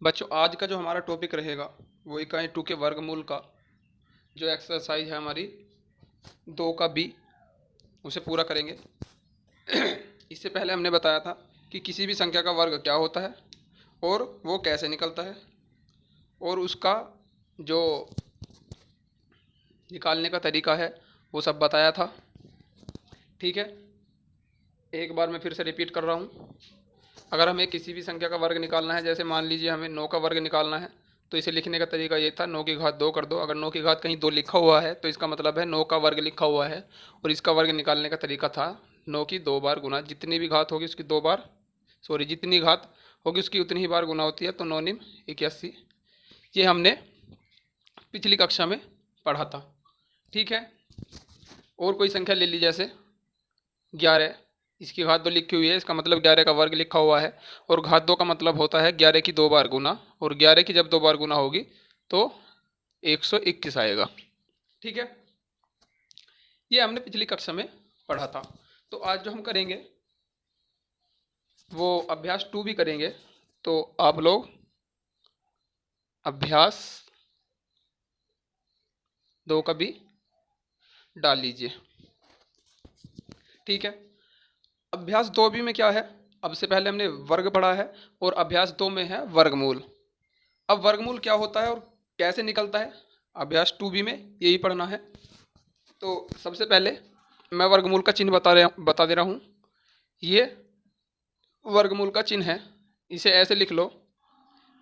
बच्चों आज का जो हमारा टॉपिक रहेगा वो इकाई 2 के वर्गमूल का जो एक्सरसाइज है हमारी 2 का बी उसे पूरा करेंगे। इससे पहले हमने बताया था कि किसी भी संख्या का वर्ग क्या होता है और वो कैसे निकलता है और उसका जो निकालने का तरीका है वो सब बताया था। ठीक है, एक बार मैं फिर से रिपीट कर रहा हूँ। अगर हमें किसी भी संख्या का वर्ग निकालना है, जैसे मान लीजिए हमें 9 का वर्ग निकालना है, तो इसे लिखने का तरीका ये था 9 की घात 2 कर दो। अगर 9 की घात कहीं 2 लिखा हुआ है तो इसका मतलब है 9 का वर्ग लिखा हुआ है और इसका वर्ग निकालने का तरीका था 9 की 2 बार गुना। जितनी भी घात होगी उसकी 2 बार, सॉरी जितनी घात होगी उसकी उतनी ही बार गुना होती है, तो 9 निम 81। ये हमने पिछली कक्षा में पढ़ा था। ठीक है, और कोई संख्या ले ली जैसे 11, इसकी घात 2 लिखी हुई है, इसका मतलब 11 का वर्ग लिखा हुआ है और घात 2 का मतलब होता है 11 की 2 बार गुना, और 11 की जब 2 बार गुना होगी तो 121 आएगा। ठीक है, ये हमने पिछली कक्षा में पढ़ा था। तो आज जो हम करेंगे वो अभ्यास 2 भी करेंगे। तो आप लोग अभ्यास 2 का भी डाल लीजिए। ठीक है, अभ्यास 2 भी में क्या है, अब से पहले हमने वर्ग पढ़ा है और अभ्यास 2 में है वर्गमूल। अब वर्गमूल क्या होता है और कैसे निकलता है, अभ्यास 2 बी में यही पढ़ना है। तो सबसे पहले मैं वर्गमूल का चिन्ह बता दे रहा हूँ। ये वर्गमूल का चिन्ह है, इसे ऐसे लिख लो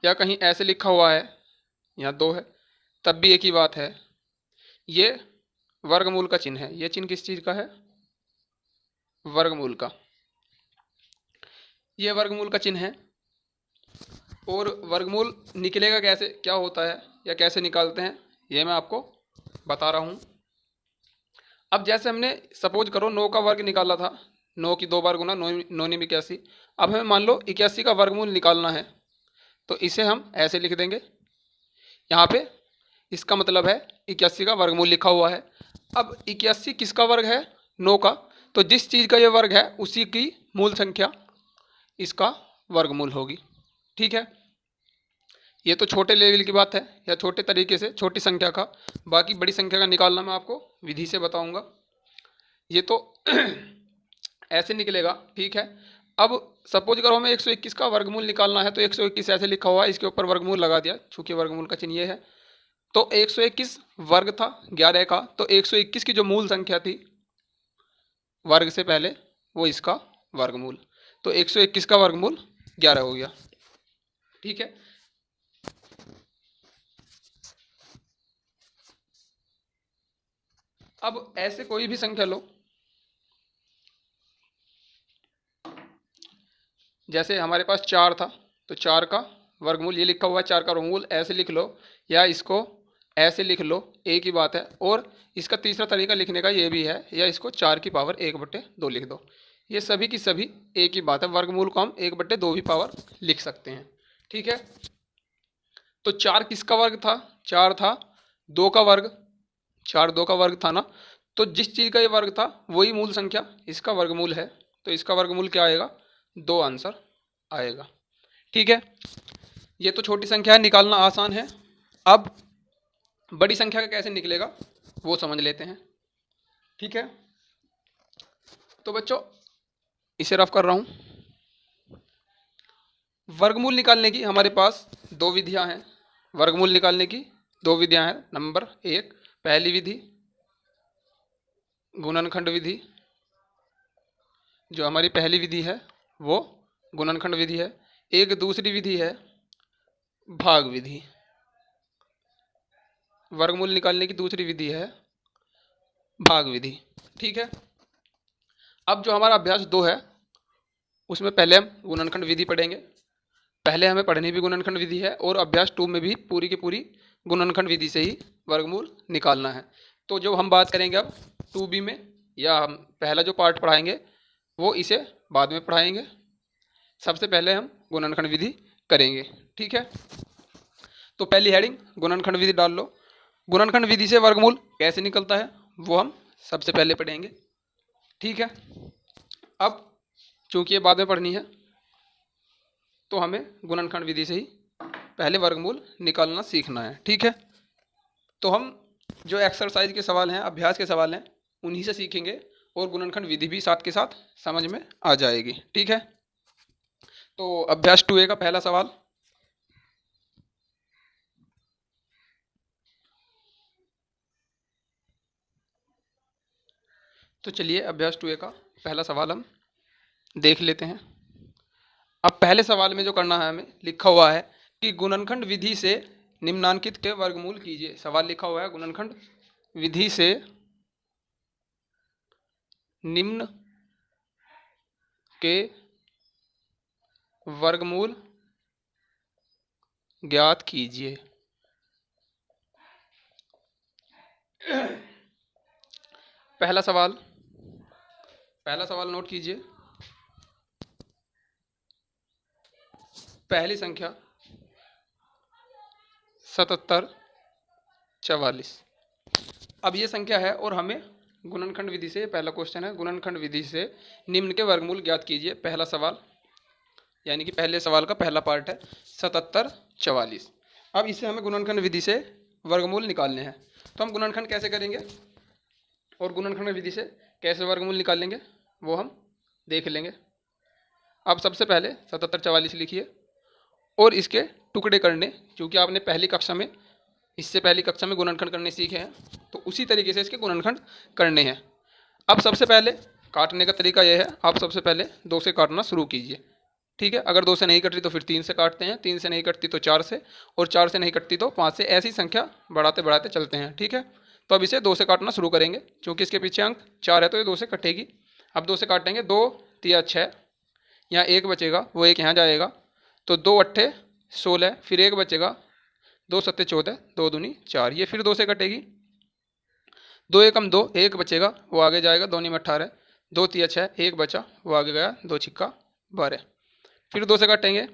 या कहीं ऐसे लिखा हुआ है, यहाँ 2 है तब भी एक ही बात है। ये वर्गमूल का चिन्ह है। ये चिन्ह किस चीज़ का है, वर्गमूल का। ये वर्गमूल का चिन्ह है। और वर्गमूल निकलेगा कैसे, क्या होता है या कैसे निकालते हैं, ये मैं आपको बता रहा हूँ। अब जैसे हमने सपोज करो 9 का वर्ग निकाला था, 9 की 2 बार गुना, 9 निम 81। अब हमें मान लो 81 का वर्गमूल निकालना है, तो इसे हम ऐसे लिख देंगे। यहाँ पे इसका मतलब है 81 का वर्गमूल लिखा हुआ है। अब 81 किसका वर्ग है, 9 का। तो जिस चीज़ का ये वर्ग है उसी की मूल संख्या इसका वर्गमूल होगी। ठीक है, ये तो छोटे लेवल की बात है या छोटे तरीके से छोटी संख्या का। बाकी बड़ी संख्या का निकालना मैं आपको विधि से बताऊंगा। ये तो ऐसे निकलेगा। ठीक है, अब सपोज करो हमें 121 का वर्गमूल निकालना है, तो 121 ऐसे लिखा हुआ है, इसके ऊपर वर्गमूल लगा दिया, चूंकि वर्गमूल का चिन्ह ये है। तो 121 वर्ग था 11 का, तो 121 की जो मूल संख्या थी वर्ग से पहले वो इसका वर्गमूल, तो 121 का वर्गमूल 11 हो गया। ठीक है, अब ऐसे कोई भी संख्या लो, जैसे हमारे पास 4 था, तो 4 का वर्गमूल ये लिखा हुआ है, 4 का वर्गमूल ऐसे लिख लो या इसको ऐसे लिख लो, एक ही बात है। और इसका तीसरा तरीका लिखने का ये भी है, या इसको 4 की पावर 1/2 लिख दो। ये सभी की सभी एक ही बात है, वर्गमूल को हम 1/2 भी पावर लिख सकते हैं। ठीक है, तो 4 किसका वर्ग था, 4 था 2 का वर्ग, 4 2 का वर्ग था ना। तो जिस चीज़ का ये वर्ग था वही मूल संख्या इसका वर्गमूल है, तो इसका वर्गमूल क्या आएगा, 2 आंसर आएगा। ठीक है, ये तो छोटी संख्या है, निकालना आसान है। अब बड़ी संख्या का कैसे निकलेगा वो समझ लेते हैं। ठीक है, तो बच्चों इसे रफ कर रहा हूँ। वर्गमूल निकालने की हमारे पास 2 विधियाँ हैं। वर्गमूल निकालने की 2 विधियाँ हैं। नंबर 1 पहली विधि गुणनखंड विधि, जो हमारी पहली विधि है वो गुणनखंड विधि है। एक दूसरी विधि है भाग विधि। वर्गमूल निकालने की दूसरी विधि है भाग विधि। ठीक है, अब जो हमारा अभ्यास 2 है उसमें पहले हम गुणनखंड विधि पढ़ेंगे। पहले हमें पढ़नी भी गुणनखंड विधि है और अभ्यास 2 में भी पूरी की पूरी गुणनखंड विधि से ही वर्गमूल निकालना है। तो जो हम बात करेंगे अब 2B में, या हम पहला जो पार्ट पढ़ाएंगे वो इसे बाद में पढ़ाएंगे। सबसे पहले हम गुणनखंड विधि करेंगे। ठीक है, तो पहली हेडिंग गुणनखंड विधि डाल लो। गुणनखंड विधि से वर्गमूल कैसे निकलता है वो हम सबसे पहले पढ़ेंगे। ठीक है, अब चूंकि ये बाद में पढ़नी है तो हमें गुणनखंड विधि से ही पहले वर्गमूल निकालना सीखना है। ठीक है, तो हम जो एक्सरसाइज के सवाल हैं, अभ्यास के सवाल हैं, उन्हीं से सीखेंगे और गुणनखंड विधि भी साथ के साथ समझ में आ जाएगी। ठीक है, तो अभ्यास 2A का पहला सवाल, तो चलिए अभ्यास 2A का पहला सवाल हम देख लेते हैं। अब पहले सवाल में जो करना है हमें, लिखा हुआ है कि गुणनखंड विधि से निम्नांकित के वर्गमूल कीजिए। सवाल लिखा हुआ है गुणनखंड विधि से निम्न के वर्गमूल ज्ञात कीजिए। पहला सवाल नोट कीजिए। पहली संख्या 7744। अब ये संख्या है और हमें गुणनखंड विधि से, पहला क्वेश्चन है, गुणनखंड विधि से निम्न के वर्गमूल ज्ञात कीजिए। पहला सवाल यानी कि पहले सवाल का पहला पार्ट है 7744। अब इसे हमें गुणनखंड विधि से वर्गमूल निकालने हैं। तो हम गुणनखंड कैसे करेंगे और गुणनखंड विधि से कैसे वर्गमूल निकालेंगे वो हम देख लेंगे। अब सबसे पहले 7744 लिखिए और इसके टुकड़े करने, क्योंकि आपने इससे पहली कक्षा में गुणनखंड करने सीखे हैं, तो उसी तरीके से इसके गुणनखंड करने हैं। अब सबसे पहले काटने का तरीका यह है, आप सबसे पहले 2 से काटना शुरू कीजिए। ठीक है, अगर 2 से नहीं कटती तो फिर 3 से काटते हैं, 3 से नहीं कटती तो 4 से, और 4 से नहीं कटती तो 5 से, ऐसी संख्या बढ़ाते बढ़ाते चलते हैं। ठीक है, तो अब इसे 2 से काटना शुरू करेंगे, क्योंकि इसके पीछे अंक 4 है तो ये 2 से कटेगी। अब 2 से काटेंगे, 2 तिया 6, यहाँ 1 बचेगा, वो 1 यहाँ जाएगा, तो 2 अट्ठे 16, फिर 1 बचेगा, 2 सत्ते 14, 2 दूनी 4, ये फिर 2 से कटेगी। 2 एकम 2, 1 बचेगा, वो आगे जाएगा, 2 नी में 18, 2 तिया 6, 1 बचा, वो आगे गया, 2 छिक्का 12, फिर 2 से काटेंगे,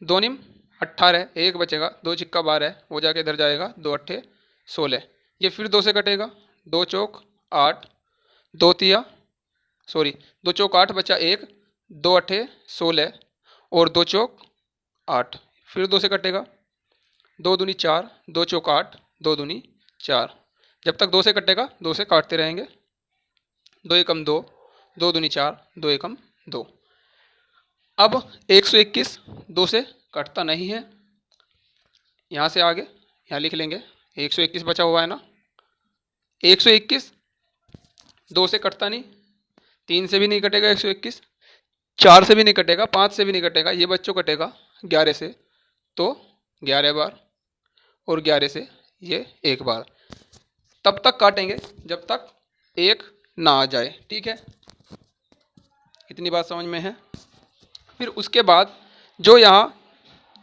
2 नीम 18, 1 बचेगा, 2 छिक्का 12, वो जाके इधर जाएगा, 2 अट्ठे 16, ये फिर 2 से कटेगा, 2 चौक 8, 2 चौक 8 बचा 1, 2 अट्ठे 16 और 2 चौक 8, फिर 2 से कटेगा, 2 दूनी 4, 2 चौक 8, 2 दूनी 4, जब तक 2 से कटेगा 2 से काटते रहेंगे, 2 एकम 2, 2 दूनी 4, 2 एकम 2। अब 121 2 से कटता नहीं है, यहाँ से आगे यहाँ लिख लेंगे, 121 बचा हुआ है ना, 121 2 से कटता नहीं, 3 से भी नहीं कटेगा 121, 4 से भी नहीं कटेगा, 5 से भी नहीं कटेगा, ये बच्चों कटेगा 11 से, तो 11 बार, और 11 से ये 1 बार। तब तक काटेंगे जब तक 1 ना आ जाए। ठीक है, इतनी बात समझ में है। फिर उसके बाद जो यहाँ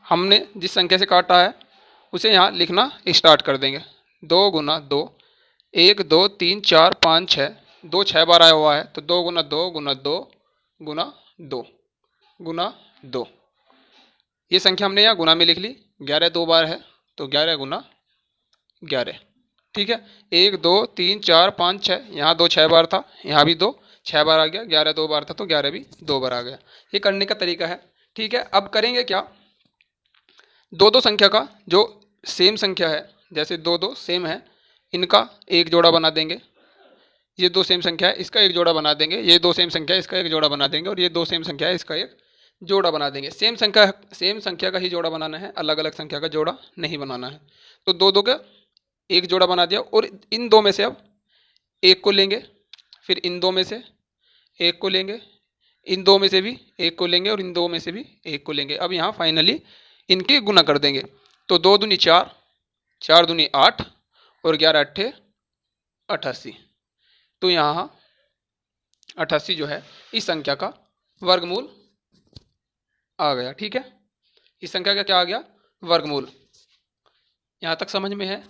हमने जिस संख्या से काटा है उसे यहाँ लिखना स्टार्ट कर देंगे। 2 गुना 2, 1 2 3 4 5 6, 2 6 बार आया हुआ है, तो 2 गुना 2 गुना 2 गुना 2 गुना 2, ये संख्या हमने यहाँ गुना में लिख ली। 11 2 बार है तो 11 गुना 11। ठीक है, 1 2 3 4 5 6, यहाँ 2 6 बार था, यहाँ भी 2 6 बार आ गया, 11 2 बार था तो 11 भी 2 बार आ गया। ये करने का तरीका है। ठीक है, अब करेंगे क्या, 2 संख्या का जो सेम संख्या है, जैसे 2 सेम है, इनका एक जोड़ा बना देंगे। ये 2 सेम संख्या है, इसका एक जोड़ा बना देंगे। ये 2 सेम संख्या है, इसका एक जोड़ा बना देंगे। और ये 2 सेम संख्या है, इसका एक जोड़ा बना देंगे। सेम संख्या का ही जोड़ा बनाना है, अलग अलग संख्या का जोड़ा नहीं बनाना है। तो 2 का एक जोड़ा बना दिया, और इन 2 में से अब एक को लेंगे, फिर इन 2 में से एक को लेंगे, इन 2 में से भी एक को लेंगे, और इन 2 में से भी एक को लेंगे। अब यहाँ फाइनली इनके गुना कर देंगे, तो 2 दूनी 4, 4 दूनी 8, और 11 अट्ठे 88। तो यहाँ 88 जो है इस संख्या का वर्गमूल आ गया। ठीक है, इस संख्या का क्या आ गया, वर्गमूल। यहाँ तक समझ में है।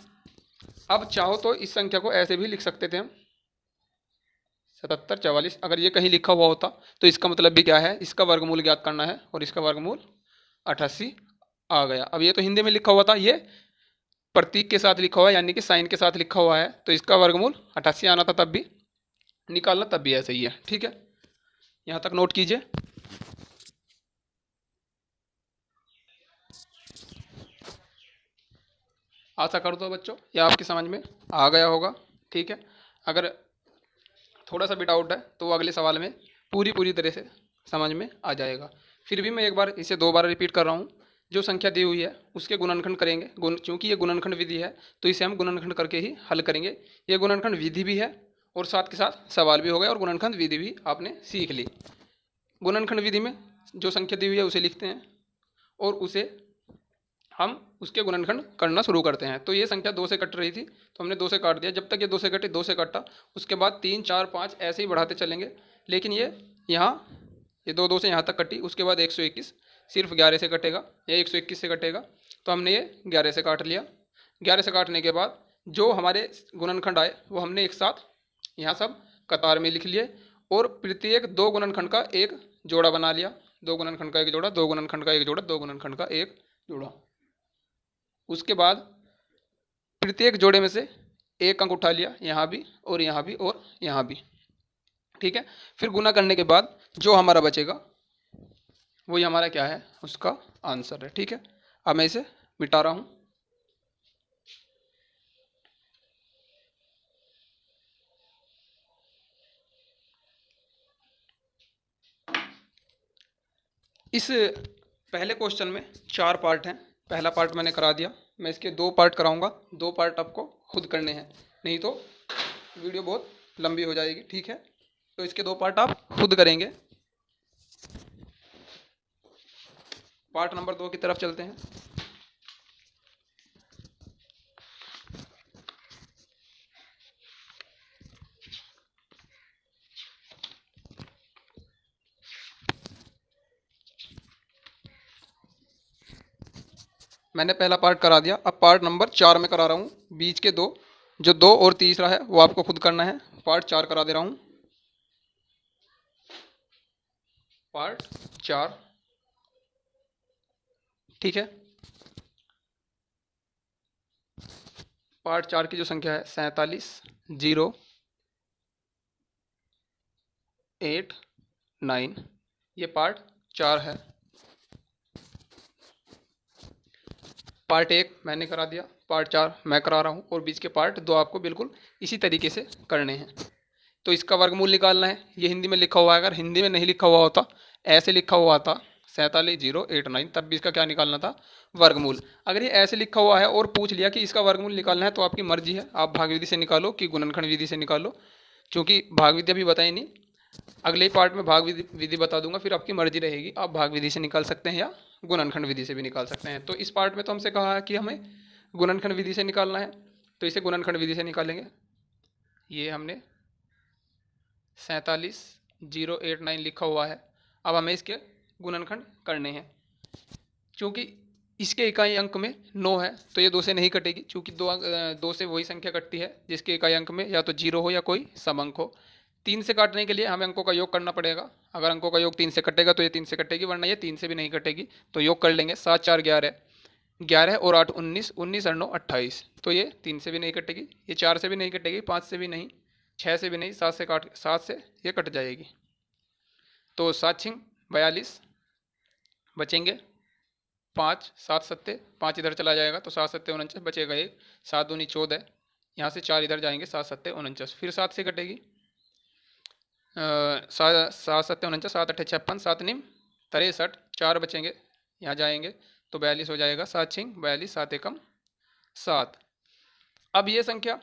अब चाहो तो इस संख्या को ऐसे भी लिख सकते थे हम, 7744। अगर ये कहीं लिखा हुआ होता तो इसका मतलब भी क्या है, इसका वर्गमूल ज्ञात करना है, और इसका वर्गमूल 88 आ गया। अब ये तो हिंदी में लिखा हुआ था, ये प्रतीक के साथ लिखा हुआ है, यानी कि साइन के साथ लिखा हुआ है, तो इसका वर्गमूल 88 आना था, तब भी निकालना तब भी ऐसा ही है। ठीक है, यहाँ तक नोट कीजिए। आशा करता हूँ बच्चों ये आपकी समझ में आ गया होगा। ठीक है, अगर थोड़ा सा भी डाउट है तो वो अगले सवाल में पूरी तरह से समझ में आ जाएगा। फिर भी मैं एक बार इसे 2 बार रिपीट कर रहा हूँ। जो संख्या दी हुई है उसके गुणनखंड करेंगे, चूँकि ये गुणनखंड विधि है तो इसे हम गुणनखंड करके ही हल करेंगे। ये गुणनखंड विधि भी है और साथ के साथ सवाल भी हो गया और गुणनखंड विधि भी आपने सीख ली। गुणनखंड विधि में जो संख्या दी हुई है उसे लिखते हैं और उसे हम उसके गुणनखंड करना शुरू करते हैं। तो ये संख्या 2 से कट रही थी तो हमने 2 से काट दिया। जब तक ये 2 से कटी 2 से कटा, उसके बाद 3 4 5 ऐसे ही बढ़ाते चलेंगे। लेकिन ये यहाँ ये 2 से यहाँ तक कटी, उसके बाद 121 सिर्फ 11 से कटेगा या 121 से कटेगा। तो हमने ये 11 से काट लिया। 11 से काटने के बाद जो हमारे गुणनखंड आए वो हमने एक साथ यहाँ सब कतार में लिख लिए और प्रत्येक 2 गुणनखंड का एक जोड़ा बना लिया। 2 गुणनखंड का एक जोड़ा, 2 गुणनखंड का एक जोड़ा, 2 गुणनखंड का एक जोड़ा। उसके बाद प्रत्येक जोड़े में से एक अंक उठा लिया, यहाँ भी और यहाँ भी और यहाँ भी। ठीक है, फिर गुना करने के बाद जो हमारा बचेगा वही हमारा क्या है, उसका आंसर है। ठीक है, अब मैं इसे मिटा रहा हूँ। इस पहले क्वेश्चन में 4 पार्ट हैं। पहला पार्ट मैंने करा दिया, मैं इसके 2 पार्ट कराऊंगा। 2 पार्ट आपको खुद करने हैं, नहीं तो वीडियो बहुत लंबी हो जाएगी। ठीक है, तो इसके 2 पार्ट आप खुद करेंगे। पार्ट नंबर 2 की तरफ चलते हैं। मैंने पहला पार्ट करा दिया, अब पार्ट नंबर 4 में करा रहा हूँ। बीच के 2, जो 2 और तीसरा है वो आपको खुद करना है। पार्ट 4 करा दे रहा हूँ। पार्ट 4, ठीक है। पार्ट 4 की जो संख्या है 47 0 8 9, ये पार्ट 4 है। पार्ट 1 मैंने करा दिया, पार्ट 4 मैं करा रहा हूँ और बीच के पार्ट 2 आपको बिल्कुल इसी तरीके से करने हैं। तो इसका वर्गमूल निकालना है। ये हिंदी में लिखा हुआ है, अगर हिंदी में नहीं लिखा हुआ होता, ऐसे लिखा हुआ था 47 0 8 9, तब भी इसका क्या निकालना था, वर्गमूल। अगर ये ऐसे लिखा हुआ है और पूछ लिया कि इसका वर्गमूल निकालना है तो आपकी मर्जी है, आप भाग विधि से निकालो कि गुणनखंड विधि से निकालो। क्योंकि भाग विधि अभी बताई नहीं, अगले ही पार्ट में भाग विधि बता दूंगा, फिर आपकी मर्जी रहेगी, आप भाग विधि से निकाल सकते हैं या गुणनखंड विधि से भी निकाल सकते हैं। तो इस पार्ट में तो हमसे कहा है कि हमें गुणनखंड विधि से निकालना है, तो इसे गुणनखंड विधि से निकालेंगे। ये हमने 47 0 8 9 लिखा हुआ है। अब हमें इसके गुणनखंड करने हैं। क्योंकि इसके इकाई अंक में 9 है तो ये 2 से नहीं कटेगी, क्योंकि 2 से वही संख्या कटती है जिसके इकाई अंक में या तो 0 हो या कोई सम अंक हो। 3 से काटने के लिए हमें अंकों का योग करना पड़ेगा। अगर अंकों का योग 3 से कटेगा तो ये 3 से कटेगी, वरना ये 3 से भी नहीं कटेगी। तो योग कर लेंगे, 7 4 11, 11 और 8 19, 19 और 9 28, तो ये 3 से भी नहीं कटेगी, ये 4 से भी नहीं कटेगी, 5 से भी नहीं, 6 से भी नहीं, 7 से ये कट जाएगी। तो 7 6 42 बचेंगे 5, 7 7 5 इधर चला जाएगा तो 7 7 49 बचेगा 1, 7 दूनी 14, यहाँ से 4 इधर जाएंगे, 7 7 49, फिर 7 से कटेगी, 7 7 49, 7 8 56, 7 9 63, 4 बचेंगे, यहाँ जाएंगे तो 42 हो जाएगा, 7 6 42, 7 1 7। अब ये संख्या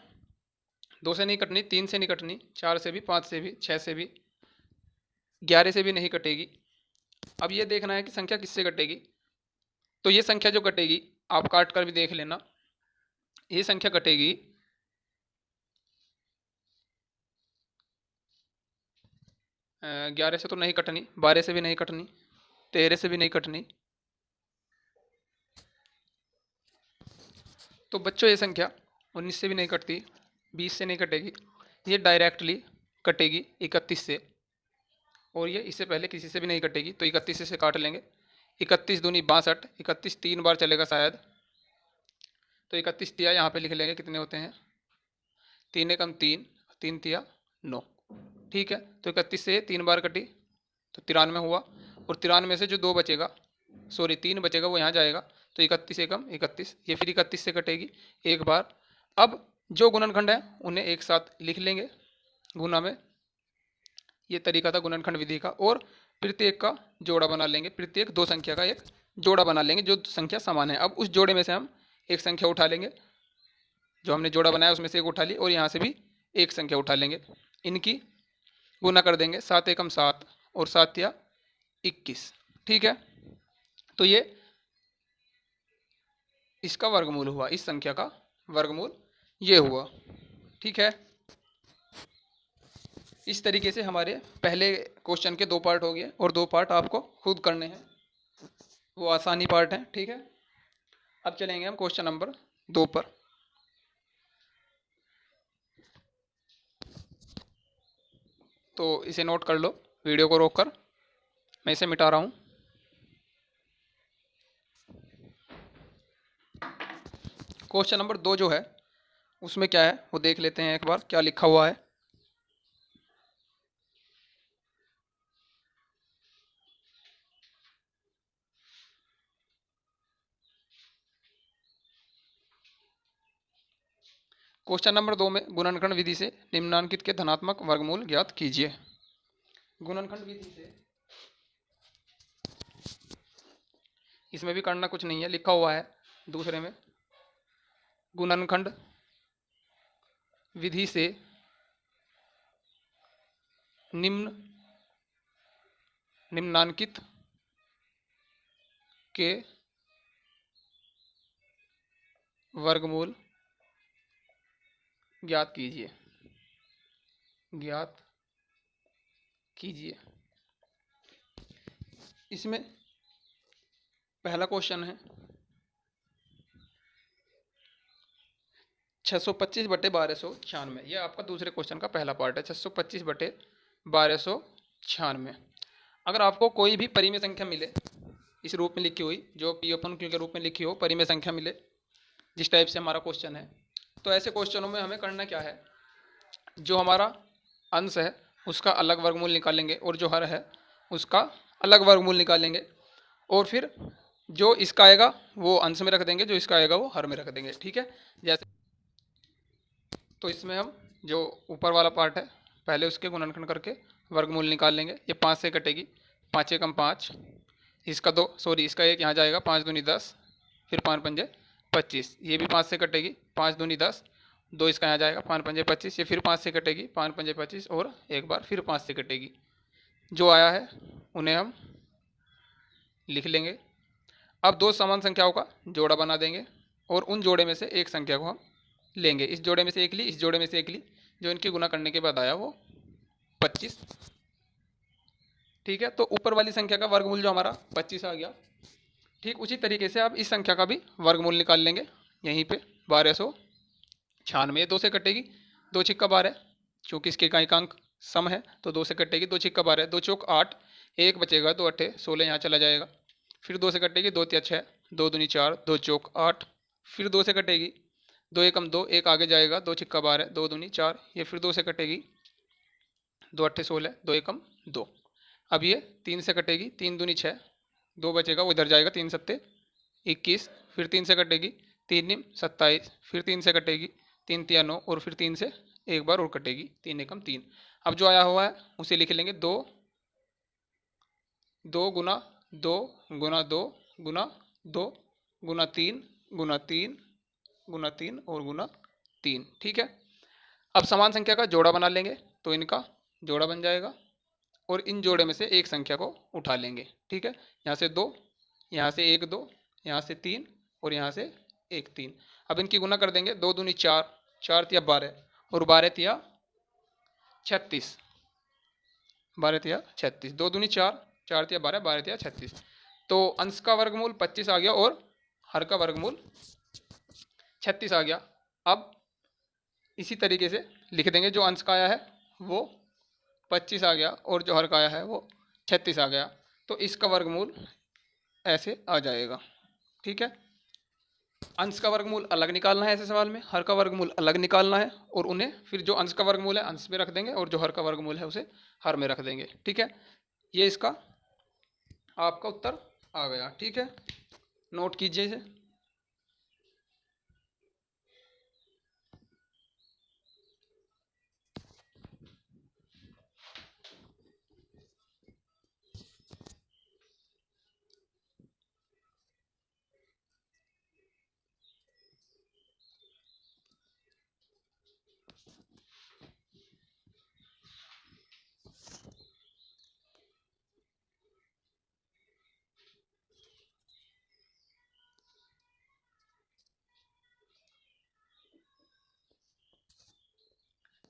2 से नहीं कटनी, 3 से नहीं कटनी, 4 से भी, 5 से भी, 6 से भी, 11 से भी नहीं कटेगी। अब ये देखना है कि संख्या किससे कटेगी। तो ये संख्या जो कटेगी, आप काट कर भी देख लेना, ये संख्या कटेगी 11 से तो नहीं कटनी, 12 से भी नहीं कटनी, 13 से भी नहीं कटनी। तो बच्चों ये संख्या 19 से भी नहीं कटती, 20 से नहीं कटेगी, ये डायरेक्टली कटेगी 31 से, और ये इससे पहले किसी से भी नहीं कटेगी। तो 31 से काट लेंगे, 31 दूनी 62, 31 3 बार चलेगा शायद, तो 31 तिया यहाँ पे लिख लेंगे, कितने होते हैं, 3 एकम 3, 3 तिया 9, ठीक है। तो 31 से 3 बार कटी तो 93 हुआ, और 93 से जो 2 बचेगा, सॉरी 3 बचेगा, वो यहाँ जाएगा, तो 31 एकम 31, ये फिर 31 से कटेगी एक बार। अब जो गुणनखंड है उन्हें एक साथ लिख लेंगे गुना में, ये तरीका था गुणनखंड विधि का। और प्रत्येक का जोड़ा बना लेंगे, प्रत्येक दो संख्या का एक जोड़ा बना लेंगे जो संख्या समान है। अब उस जोड़े में से हम एक संख्या उठा लेंगे, जो हमने जोड़ा बनाया उसमें से एक उठा ली, और यहाँ से भी एक संख्या उठा लेंगे, इनकी गुना कर देंगे। 7 एकम 7 और 7 तिया 21, ठीक है। तो ये इसका वर्गमूल हुआ, इस संख्या का वर्गमूल ये हुआ, ठीक है। इस तरीके से हमारे पहले क्वेश्चन के 2 पार्ट हो गए, और 2 पार्ट आपको खुद करने हैं, वो आसानी पार्ट है, ठीक है। अब चलेंगे हम क्वेश्चन नंबर 2 पर। तो इसे नोट कर लो, वीडियो को रोककर मैं इसे मिटा रहा हूँ। क्वेश्चन नंबर 2 जो है उसमें क्या है वो देख लेते हैं एक बार, क्या लिखा हुआ है। क्वेश्चन नंबर 2 में गुणनखंड विधि से निम्नांकित के धनात्मक वर्गमूल ज्ञात कीजिए। गुणनखंड विधि से, इसमें भी करना कुछ नहीं है, लिखा हुआ है दूसरे में, गुणनखंड विधि से निम्नांकित के वर्गमूल ज्ञात कीजिए, ज्ञात कीजिए। इसमें पहला क्वेश्चन है 625 बटे 1296, यह आपका दूसरे क्वेश्चन का पहला पार्ट है। 625 बटे 1296, अगर आपको कोई भी परिमेय संख्या मिले इस रूप में लिखी हुई, जो पी अपन क्यू के रूप में लिखी हो, परिमेय संख्या मिले जिस टाइप से हमारा क्वेश्चन है, तो ऐसे क्वेश्चनों में हमें करना क्या है, जो हमारा अंश है उसका अलग वर्गमूल निकालेंगे, और जो हर है उसका अलग वर्गमूल निकालेंगे, और फिर जो इसका आएगा वो अंश में रख देंगे, जो इसका आएगा वो हर में रख देंगे, ठीक है। जैसे तो इसमें हम जो ऊपर वाला पार्ट है पहले उसके गुणनखंड करके वर्गमूल निकाल लेंगे। ये 5 से कटेगी, 5 एकम 5, इसका 2 सॉरी इसका 1 यहाँ जाएगा, 5 दूनी 10, फिर 5 पंजे 25, ये भी 5 से कटेगी, 5 दूनी 10, 2 इसका यहाँ जाएगा, 5 पंजे 25, ये फिर 5 से कटेगी, 5 पंजे 25, और एक बार फिर 5 से कटेगी। जो आया है उन्हें हम लिख लेंगे। अब 2 समान संख्याओं का जोड़ा बना देंगे, और उन जोड़े में से एक संख्या को हम लेंगे, इस जोड़े में से एक ली, इस जोड़े में से एक ली, जो इनकी गुना करने के बाद आया वो 25, ठीक है। तो ऊपर वाली संख्या का वर्गमूल जो हमारा 25 आ गया, ठीक उसी तरीके से अब इस संख्या का भी वर्गमूल निकाल लेंगे यहीं पे 1296, 2 से कटेगी, 2 छिक्का 12, चूँकि इसके एकांक सम है तो 2 से कटेगी, 2 छिक्का 12, 2 चौक 8, 1 बचेगा, 2 अट्ठे 16 यहाँ चला जाएगा, फिर 2 से कटेगी, 2 तिया 6, 2 दूनी 4, 2 चौक 8, फिर 2 से कटेगी, 2 एकम 2, 1 आगे जाएगा, 2 छिक्का 12, 2 दूनी 4, ये फिर 2 से कटेगी, 2 अट्ठे 16, 2 एकम 2। अब ये 3 से कटेगी, 3 दूनी 6, 2 बचेगा वो इधर जाएगा, 3 सत्ते 21, फिर 3 से कटेगी, 3 निम 27, फिर 3 से कटेगी, 3 तिया 9, और फिर 3 से एक बार और कटेगी, 3 एकम 3। अब जो आया हुआ है उसे लिख लेंगे 2 गुना 2 गुना 2 गुना 2 गुना 3 गुना 3 गुना 3 और गुना 3, ठीक है। अब समान संख्या का जोड़ा बना लेंगे, तो इनका जोड़ा बन जाएगा, और इन जोड़े में से एक संख्या को उठा लेंगे, ठीक है। यहाँ से 2, यहाँ से 1 2, यहाँ से 3, और यहाँ से 1 3। अब इनकी गुना कर देंगे, 2 दूनी 4, 4 तिया 12, और 12 तिया 36, 12 तिया 36, 2 दूनी 4, 4 तिया 12, 12 तिया 36। तो अंश का वर्गमूल 25 आ गया, और हर का वर्गमूल 36 आ गया। अब इसी तरीके से लिख देंगे, जो अंश का आया है वो 25 आ गया, और जो हर का आया है वो 36 आ गया, तो इसका वर्गमूल ऐसे आ जाएगा, ठीक है। अंश का वर्गमूल अलग निकालना है ऐसे सवाल में, हर का वर्गमूल अलग निकालना है, और उन्हें फिर जो अंश का वर्गमूल है अंश में रख देंगे, और जो हर का वर्गमूल है उसे हर में रख देंगे, ठीक है। ये इसका आपका उत्तर आ गया, ठीक है। नोट कीजिए इसे।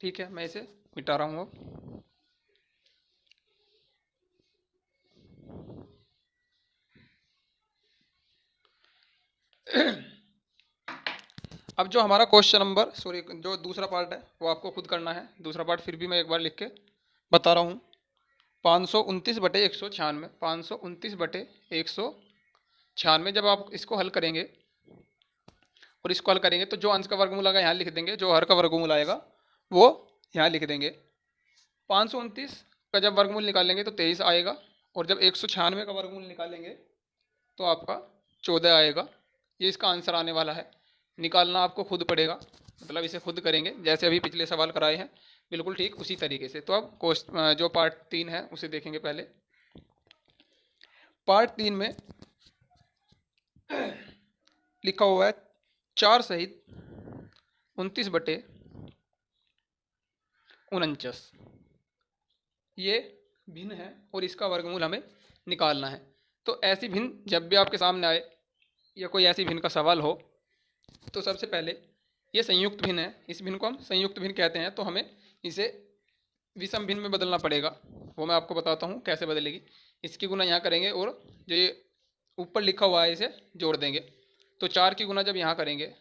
ठीक है, मैं इसे मिटा रहा हूँ अब। अब जो हमारा क्वेश्चन नंबर सॉरी जो दूसरा पार्ट है वो आपको खुद करना है। दूसरा पार्ट फिर भी मैं एक बार लिख के बता रहा हूँ। 529/196, 529/196। जब आप इसको हल करेंगे और इसको हल करेंगे तो जो अंश का वर्गमूल आएगा यहाँ लिख देंगे, जो हर का वर्गमूल आएगा वो यहाँ लिख देंगे। 529 का जब वर्गमूल निकालेंगे तो 23 आएगा, और जब 196 का वर्गमूल निकालेंगे तो आपका 14 आएगा। ये इसका आंसर आने वाला है। निकालना आपको खुद पड़ेगा, मतलब इसे खुद करेंगे जैसे अभी पिछले सवाल कराए हैं, बिल्कुल ठीक उसी तरीके से। तो अब जो पार्ट 3 है उसे देखेंगे पहले। पार्ट 3 में लिखा हुआ है 4 सहित 29/49 ये भिन्न है और इसका वर्गमूल हमें निकालना है। तो ऐसी भिन्न जब भी आपके सामने आए या कोई ऐसी भिन्न का सवाल हो तो सबसे पहले ये संयुक्त भिन्न है, इस भिन्न को हम संयुक्त भिन्न कहते हैं, तो हमें इसे विषम भिन्न में बदलना पड़ेगा। वो मैं आपको बताता हूँ कैसे बदलेगी। इसकी गुना यहाँ करेंगे और जो ये ऊपर लिखा हुआ है इसे जोड़ देंगे। तो 4 की गुना जब यहाँ करेंगे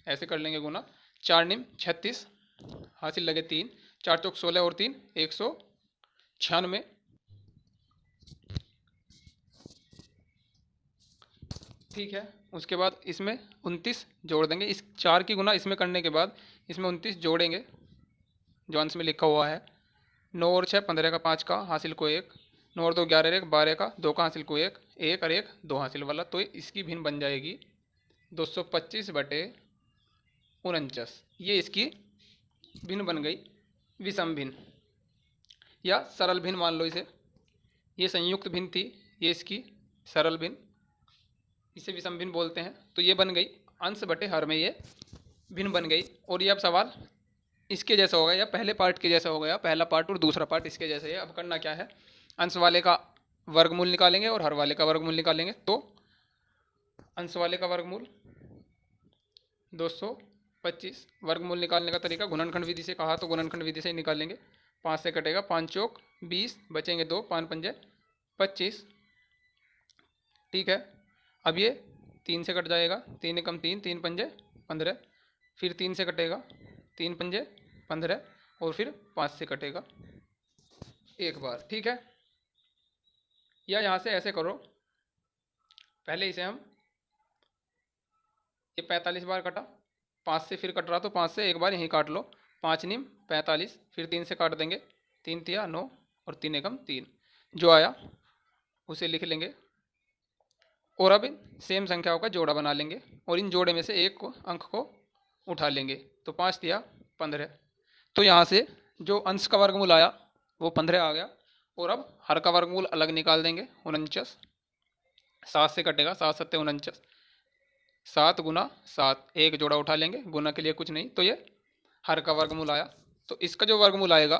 ऐसे कर लेंगे गुना, 4 निम 36 हासिल लगे 3, 4 चौक 16 और 3 196। ठीक है, उसके बाद इसमें 29 जोड़ देंगे। इस 4 की गुना इसमें करने के बाद इसमें 29 जोड़ेंगे जो अंश में लिखा हुआ है। 9 और 6 15 का 5 का हासिल को 1, 9 और 2 11 1 12 का 2 का हासिल को 1, 1 और 1 2 हासिल वाला। तो इसकी भिन्न बन जाएगी 225/49। ये इसकी भिन्न बन गई, विषम भिन्न या सरल भिन्न मान लो इसे। ये संयुक्त भिन्न थी, ये इसकी सरल भिन्न, इसे विषम भिन्न बोलते हैं। तो ये बन गई अंश बटे हर में, ये भिन्न बन गई। और ये अब सवाल इसके जैसा होगा या पहले पार्ट के जैसा हो गया, पहला पार्ट और दूसरा पार्ट इसके जैसे है। अब करना क्या है, अंश वाले का वर्गमूल निकालेंगे और हर वाले का वर्गमूल निकालेंगे। तो अंश वाले का वर्गमूल 225, वर्गमूल निकालने का तरीका गुणनखंड विधि से कहा तो गुणनखंड विधि से ही निकालेंगे। 5 से कटेगा, 5 चौक 20 बचेंगे 2, 5 पंजे 25। ठीक है, अब ये 3 से कट जाएगा, 3 एकम 3, 3 पंजे 15, फिर 3 से कटेगा, 3 पंजे 15 और फिर 5 से कटेगा एक बार। ठीक है, या यहाँ से ऐसे करो, पहले इसे हम ये 45 बार कटा, 5 से फिर कट रहा तो 5 से एक बार यहीं काट लो, 5 निम 45, फिर 3 से काट देंगे, 3 तिया 9 और 3 एकम 3, जो आया उसे लिख लेंगे। और अब सेम संख्याओं का जोड़ा बना लेंगे और इन जोड़े में से एक अंक को उठा लेंगे। तो 5 तिया 15। तो यहाँ से जो अंश का वर्गमूल आया वो 15 आ गया। और अब हर का वर्गमूल अलग निकाल देंगे, 49। 7 से कटेगा, 7 सत्ते 49, 7 गुना 7, एक जोड़ा उठा लेंगे, गुना के लिए कुछ नहीं। तो ये हर का वर्गमूल आया। तो इसका जो वर्गमूल आएगा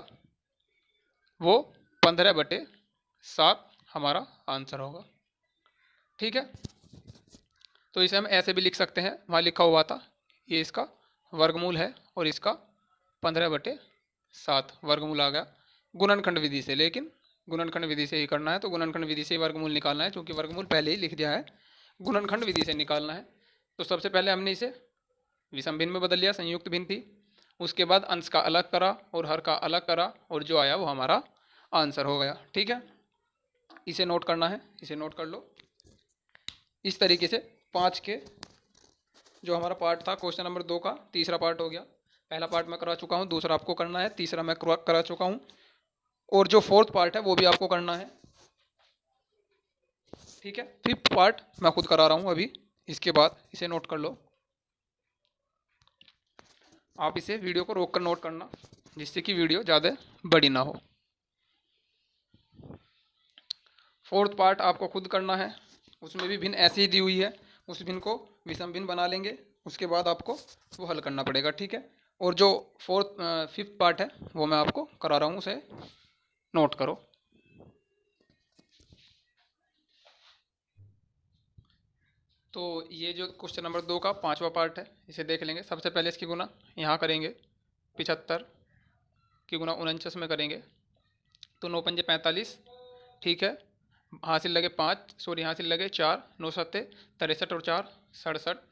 वो 15/7 हमारा आंसर होगा। ठीक है, तो इसे हम ऐसे भी लिख सकते हैं, वहाँ लिखा हुआ था ये इसका वर्गमूल है और इसका 15/7 वर्गमूल आ गया गुणनखंड विधि से। लेकिन गुणनखंड विधि से ही करना है, तो गुणनखंड विधि से ही वर्गमूल निकालना है, क्योंकि वर्गमूल पहले ही लिख दिया है, गुणनखंड विधि से निकालना है। तो सबसे पहले हमने इसे विषम भिन्न में बदल लिया, संयुक्त भिन्न थी। उसके बाद अंश का अलग करा और हर का अलग करा और जो आया वो हमारा आंसर हो गया। ठीक है, इसे नोट करना है, इसे नोट कर लो। इस तरीके से 5 के जो हमारा पार्ट था क्वेश्चन नंबर 2 का तीसरा पार्ट हो गया। पहला पार्ट मैं करा चुका हूँ, दूसरा आपको करना है, तीसरा मैं करा चुका हूँ, और जो फोर्थ पार्ट है वो भी आपको करना है। ठीक है, फिफ्थ पार्ट मैं खुद करा रहा हूँ अभी, इसके बाद इसे नोट कर लो। आप इसे वीडियो को रोक कर नोट करना, जिससे कि वीडियो ज़्यादा बड़ी ना हो। फोर्थ पार्ट आपको खुद करना है, उसमें भी भिन्न ऐसी ही दी हुई है, उस भिन्न को विषम भिन्न बना लेंगे, उसके बाद आपको वो हल करना पड़ेगा, ठीक है। और जो फिफ्थ पार्ट है वो मैं आपको करा रहा हूँ, उसे नोट करो। तो ये जो क्वेश्चन नंबर 2 का 5वां पार्ट है, इसे देख लेंगे। सबसे पहले इसकी गुना यहाँ करेंगे, 75 की गुना 49 में करेंगे, तो 9 पंजे 45, ठीक है। हासिल लगे 5, सॉरी हासिल लगे 4, 9 सत्ते 63 और 4 67,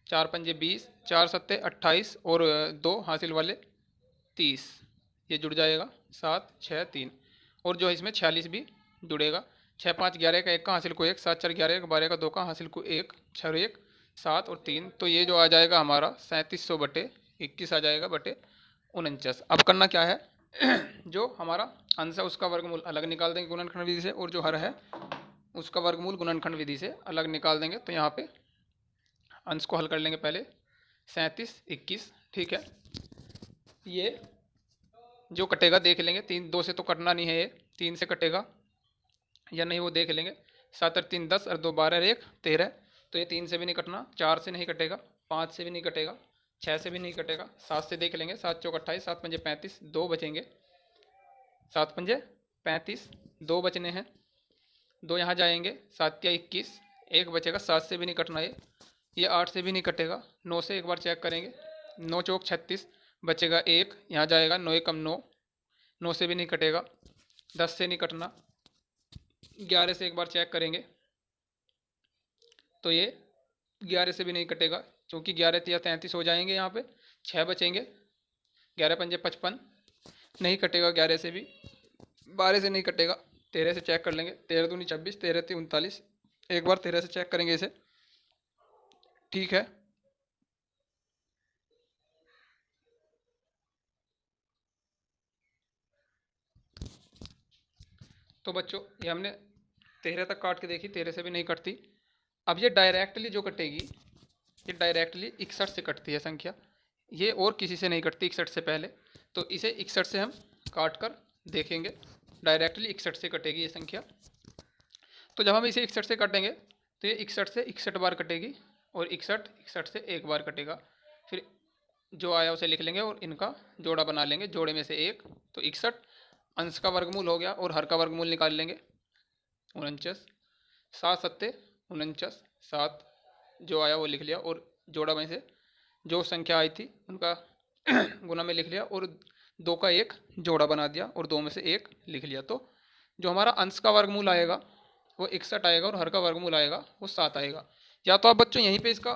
4 पंजे 20, 4 सत्ते 28 और 2 हासिल वाले 30, ये जुड़ जाएगा 7 6 3, और जो है इसमें 46 भी जुड़ेगा। 6 5 11 का 1 का हासिल को 1, 7 4 11 का 12 का 2 का हासिल को 1, 6 और 1 7 और 3, तो ये जो आ जाएगा हमारा 3700 बटे 21 आ जाएगा बटे 49। अब करना क्या है, जो हमारा अंश है उसका वर्गमूल अलग निकाल देंगे गुणनखंड विधि से, और जो हर है उसका वर्गमूल गुणनखंड विधि से अलग निकाल देंगे। तो यहाँ पे अंश को हल कर लेंगे पहले, 37 21, ठीक है। ये जो कटेगा देख लेंगे, 3 2 से तो कटना नहीं है, ये 3 से कटेगा या नहीं वो देख लेंगे। 7 और 3 10 और 2 12 और 1 13, तो ये 3 से भी नहीं कटना, 4 से नहीं कटेगा, 5 से भी नहीं कटेगा, 6 से भी नहीं कटेगा, 7 से देख लेंगे, 7 चौक 28, 7 पंजे 35, 2 बचेंगे, 7 पंजे 35, 2 बचने हैं, 2 यहाँ जाएंगे, 7 क्या 21, 1 बचेगा, 7 से भी नहीं कटना ये 8 से भी नहीं कटेगा, 9 से एक बार चेक करेंगे, 9 चौक 36, बचेगा 1, यहाँ जाएगा, 9 कम 9, 9 से भी नहीं कटेगा, 10 से नहीं कटना, 11 से एक बार चेक करेंगे, तो ये 11 से भी नहीं कटेगा, क्योंकि 11 या 33 हो जाएंगे, यहाँ पे 6 बचेंगे, 11 पंजे 55, नहीं कटेगा 11 से भी, 12 से नहीं कटेगा, 13 से चेक कर लेंगे, 13 दूनी 26, 13 ती 39, एक बार 13 से चेक करेंगे इसे, ठीक है। तो बच्चों ये हमने 13 तक काट के देखी, 13 से भी नहीं कटती। अब ये डायरेक्टली जो कटेगी, ये डायरेक्टली 61 से कटती है संख्या, ये और किसी से नहीं कटती 61 से पहले, तो इसे 61 से हम काट कर देखेंगे, डायरेक्टली 61 से कटेगी ये संख्या। तो जब हम इसे 61 से काटेंगे तो ये 61 से 61 बार कटेगी, और 61 61 से एक बार कटेगा, फिर जो आया उसे लिख लेंगे और इनका जोड़ा बना लेंगे, जोड़े में से एक, तो 61 अंश का वर्गमूल हो गया, और हर का वर्गमूल निकाल लेंगे 49, 7 सत्ते 49, 7 जो आया वो लिख लिया, और जोड़ा में से जो संख्या आई थी उनका गुना में लिख लिया, और 2 का एक जोड़ा बना दिया, और 2 में से एक लिख लिया। तो जो हमारा अंश का वर्गमूल आएगा वो 61 आएगा, और हर का वर्गमूल आएगा वो 7 आएगा। या तो आप बच्चों यहीं पे इसका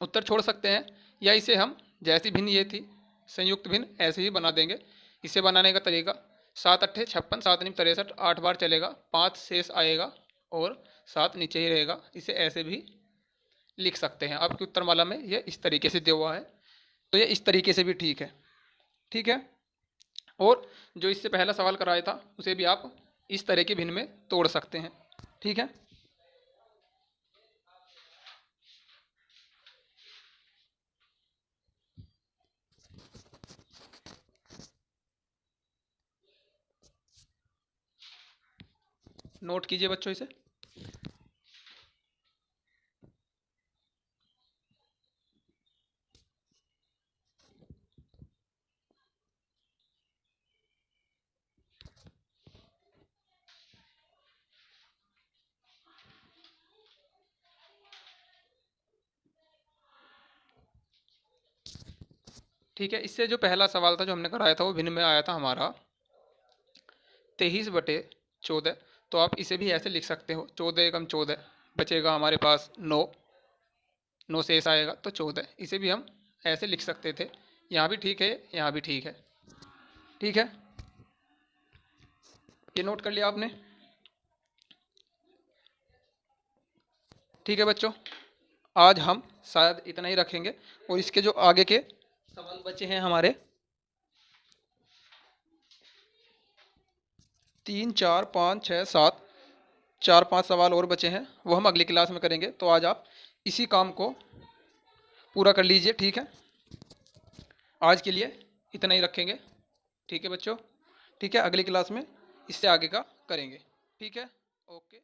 उत्तर छोड़ सकते हैं, या इसे हम जैसी भिन्न ये थी संयुक्त भिन्न ऐसे ही बना देंगे। इसे बनाने का तरीका, 7 अट्ठे 56, 7 निम 63, 8 बार चलेगा, 5 शेष आएगा और 7 नीचे ही रहेगा। इसे ऐसे भी लिख सकते हैं, आपकी उत्तरमाला में ये इस तरीके से दिया हुआ है, तो ये इस तरीके से भी ठीक है, ठीक है। और जो इससे पहला सवाल कराया था उसे भी आप इस तरह के भिन्न में तोड़ सकते हैं, ठीक है। नोट कीजिए बच्चों इसे। ठीक है, इससे जो पहला सवाल था जो हमने कराया था वो भिन्न में आया था हमारा 23/14, तो आप इसे भी ऐसे लिख सकते हो, 14 कम 14, बचेगा हमारे पास 9, 9 शेष आएगा तो 14, इसे भी हम ऐसे लिख सकते थे। यहाँ भी ठीक है, यहाँ भी ठीक है, ठीक है। ये नोट कर लिया आपने, ठीक है बच्चों। आज हम शायद इतना ही रखेंगे, और इसके जो आगे के सवाल बचे हैं हमारे 3 4 5 6 7, 4 5 सवाल और बचे हैं, वो हम अगली क्लास में करेंगे। तो आज आप इसी काम को पूरा कर लीजिए। ठीक है, आज के लिए इतना ही रखेंगे। ठीक है बच्चों, ठीक है, अगली क्लास में इससे आगे का करेंगे। ठीक है, ओके।